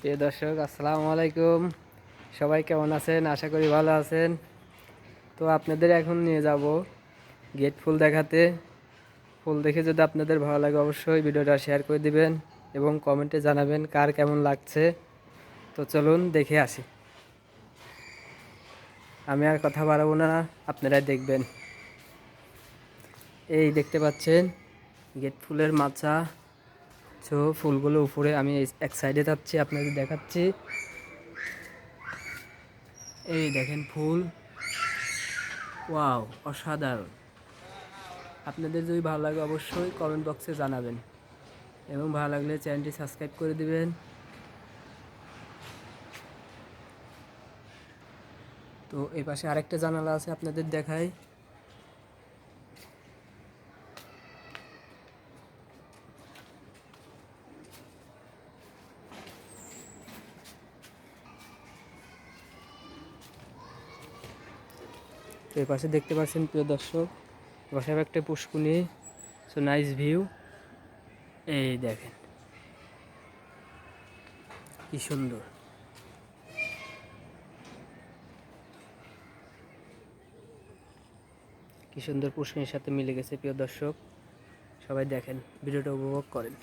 প্রিয় দর্শক, আসসালামু আলাইকুম। সবাই কেমন আছেন? আশা করি ভালো আছেন। তো আপনাদের এখন নিয়ে যাব গেট ফুল দেখাতে। ফুল দেখে যদি আপনাদের ভালো লাগে অবশ্যই ভিডিওটা শেয়ার করে দিবেন এবং কমেন্টে জানাবেন কার কেমন লাগছে। তো চলুন দেখে আসি। আমি আর কথা বাড়াবো না, আপনারাই দেখবেন। এই দেখতে পাচ্ছেন গেট ফুলের মাচা। তো ফুলগুলো উপরে আমি এক সাইডে যাচ্ছি, আপনাদের দেখাচ্ছি। এই দেখেন ফুল, ওয়াও, অসাধারণ। আপনাদের যদি ভালো লাগে অবশ্যই কমেন্ট বক্সে জানাবেন এবং ভালো লাগলে চ্যানেলটি সাবস্ক্রাইব করে দিবেন। তো এই পাশে আরেকটা জানালা আছে, আপনাদের দেখাই। তো এই পাশে দেখতে পাচ্ছেন প্রিয় দর্শক, পাশে একটা পুষ্কুনি। So nice view. এই দেখেন কি সুন্দর। কি সুন্দর পুষ্কুনির সাথে মিলে গেছে প্রিয় দর্শক। সবাই দেখেন, ভিডিওটা উপভোগ করেন।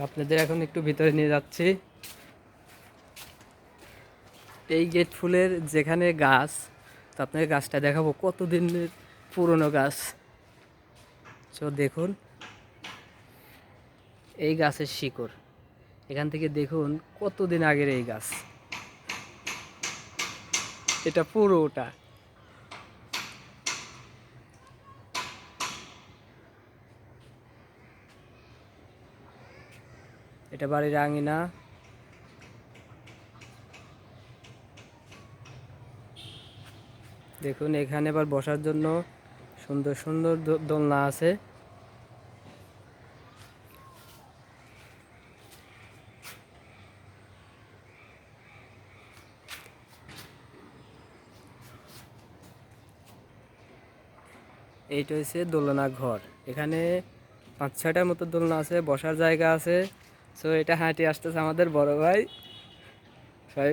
আপনাদের এখন একটু ভিতরে নিয়ে যাচ্ছি। এই গেট ফুলের যেখানে গাছ, তো আপনাকে গাছটা দেখাবো, কতদিনের পুরনো গাছ। তো দেখুন এই গাছের শিকড়, এখান থেকে দেখুন কতদিন আগের এই গাছ। এটা পুরোটা। এটা বাড়ির আঙিনা। দেখুন এখানে আবার বসার জন্য সুন্দর সুন্দর দোলনা আছে। এইটা হচ্ছে দোলনা ঘর। এখানে 5-6টার মতো দোলনা আছে, বসার জায়গা আছে। সো এটা হাঁটি আসতেছে আমাদের বড় ভাই। সবাই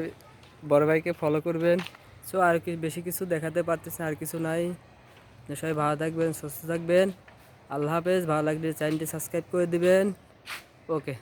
বড় ভাইকে ফলো করবেন। সো আর কি বেশি কিছু দেখাতে পারতেছে, আর কিছু নাই। সবাই ভালো থাকবেন, সুস্থ থাকবেন। আল্লাহ হাফেজ। ভালো লাগলে চ্যানেলটি সাবস্ক্রাইব করে দিবেন। ওকে।